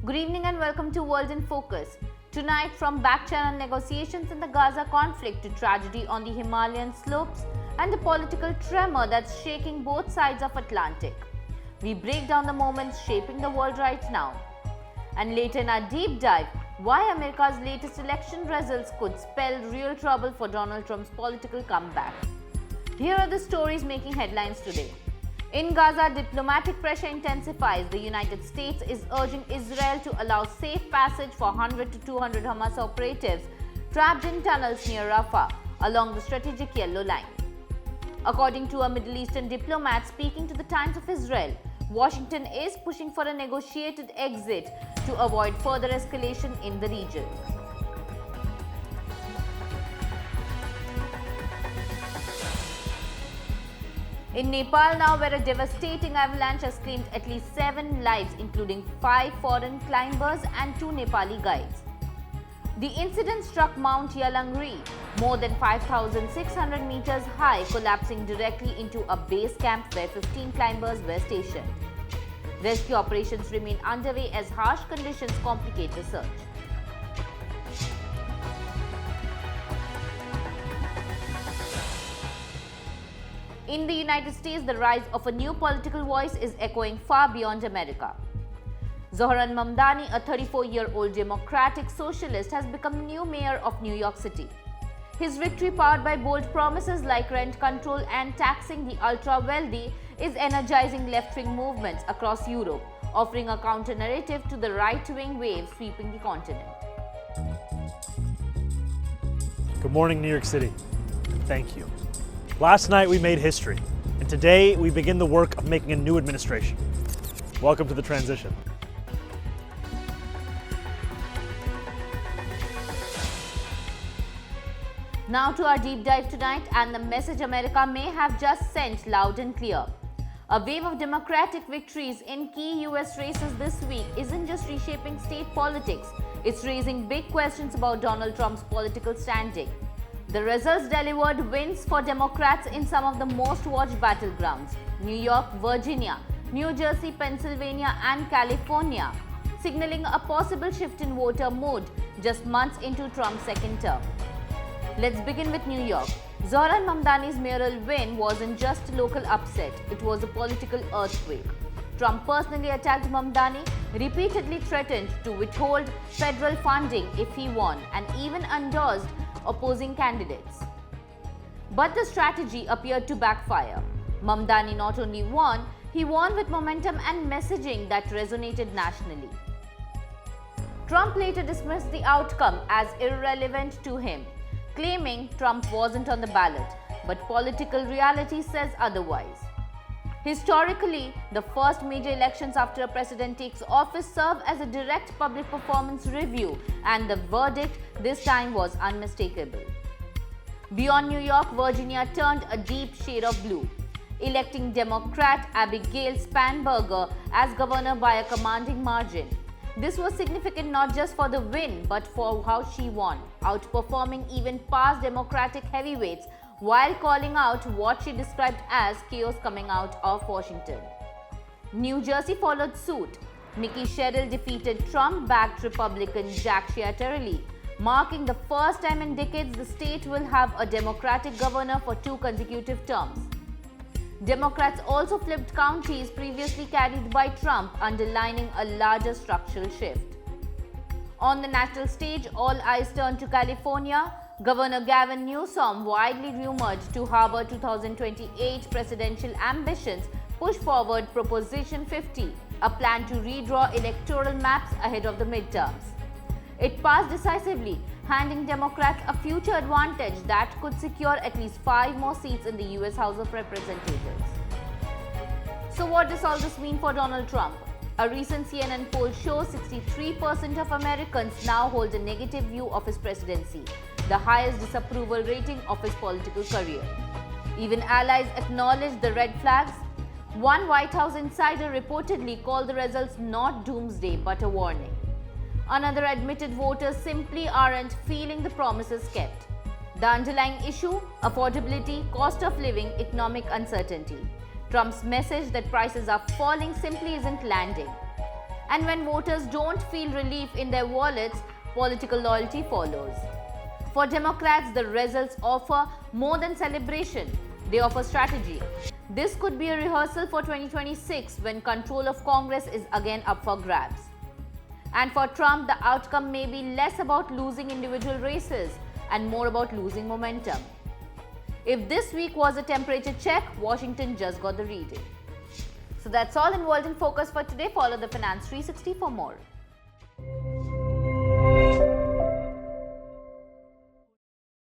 Good evening and welcome to World in Focus. Tonight, from back-channel negotiations in the Gaza conflict to tragedy on the Himalayan slopes and the political tremor that's shaking both sides of Atlantic. We break down the moments shaping the world right now. And later in our deep dive, why America's latest election results could spell real trouble for Donald Trump's political comeback. Here are the stories making headlines today. In Gaza, diplomatic pressure intensifies. The United States is urging Israel to allow safe passage for 100 to 200 Hamas operatives trapped in tunnels near Rafah along the strategic yellow line. According to a Middle Eastern diplomat speaking to the Times of Israel, Washington is pushing for a negotiated exit to avoid further escalation in the region. In Nepal now, where a devastating avalanche has claimed at least 7 lives, including 5 foreign climbers and 2 Nepali guides. The incident struck Mount Yalung Ri, more than 5,600 meters high, collapsing directly into a base camp where 15 climbers were stationed. Rescue operations remain underway as harsh conditions complicate the search. In the United States, the rise of a new political voice is echoing far beyond America. Zohran Mamdani, a 34-year-old democratic socialist, has become new mayor of New York City. His victory, powered by bold promises like rent control and taxing the ultra-wealthy, is energizing left-wing movements across Europe, offering a counter-narrative to the right-wing wave sweeping the continent. Good morning, New York City. Thank you. Last night we made history, and today we begin the work of making a new administration. Welcome to the transition. Now to our deep dive tonight, and the message America may have just sent loud and clear. A wave of Democratic victories in key US races this week isn't just reshaping state politics, it's raising big questions about Donald Trump's political standing. The results delivered wins for Democrats in some of the most watched battlegrounds: New York, Virginia, New Jersey, Pennsylvania, and California, signaling a possible shift in voter mood just months into Trump's second term. Let's begin with New York. Zohran Mamdani's mayoral win wasn't just a local upset, it was a political earthquake. Trump personally attacked Mamdani, repeatedly threatened to withhold federal funding if he won, and even endorsed opposing candidates. But the strategy appeared to backfire. Mamdani not only won, he won with momentum and messaging that resonated nationally. Trump later dismissed the outcome as irrelevant to him, claiming Trump wasn't on the ballot, but political reality says otherwise. Historically, the first major elections after a president takes office serve as a direct public performance review, and the verdict this time was unmistakable. Beyond New York, Virginia turned a deep shade of blue, electing Democrat Abigail Spanberger as governor by a commanding margin. This was significant not just for the win, but for how she won, outperforming even past Democratic heavyweights while calling out what she described as chaos coming out of Washington. New Jersey followed suit. Mickey Sherrill defeated Trump-backed Republican Jack Ciattarelli, marking the first time in decades the state will have a Democratic governor for 2 consecutive terms. Democrats also flipped counties previously carried by Trump, underlining a larger structural shift. On the national stage, all eyes turned to California. Governor Gavin Newsom, widely rumored to harbor 2028 presidential ambitions, pushed forward Proposition 50, a plan to redraw electoral maps ahead of the midterms. It passed decisively, handing Democrats a future advantage that could secure at least 5 more seats in the US House of Representatives. So what does all this mean for Donald Trump? A recent CNN poll shows 63% of Americans now hold a negative view of his presidency, the highest disapproval rating of his political career. Even allies acknowledge the red flags. One White House insider reportedly called the results not doomsday but a warning. Another admitted voters simply aren't feeling the promises kept. The underlying issue: affordability, cost of living, economic uncertainty. Trump's message that prices are falling simply isn't landing. And when voters don't feel relief in their wallets, political loyalty follows. For Democrats, the results offer more than celebration. They offer strategy. This could be a rehearsal for 2026 when control of Congress is again up for grabs. And for Trump, the outcome may be less about losing individual races and more about losing momentum. If this week was a temperature check, Washington just got the reading. So that's all in World in Focus for today. Follow the Finance 360 for more.